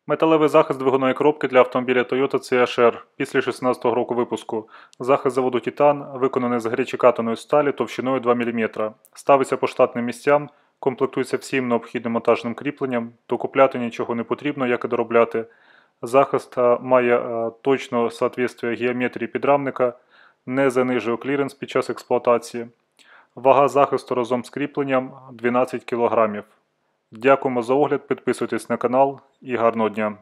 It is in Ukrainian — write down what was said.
Металевий захист двигуної коробки для автомобіля Toyota CHR після 2016 року випуску. Захист заводу Titan виконаний з гарячекатаної сталі товщиною 2 мм. Ставиться по штатним місцям, комплектується всім необхідним монтажним кріпленням, докупляти нічого не потрібно, як і доробляти. Захист має точне соответствие геометрії підрамника, не занижує кліренс під час експлуатації. Вага захисту разом з кріпленням 12 кг. Дякуємо за огляд, підписуйтесь на канал і гарного дня!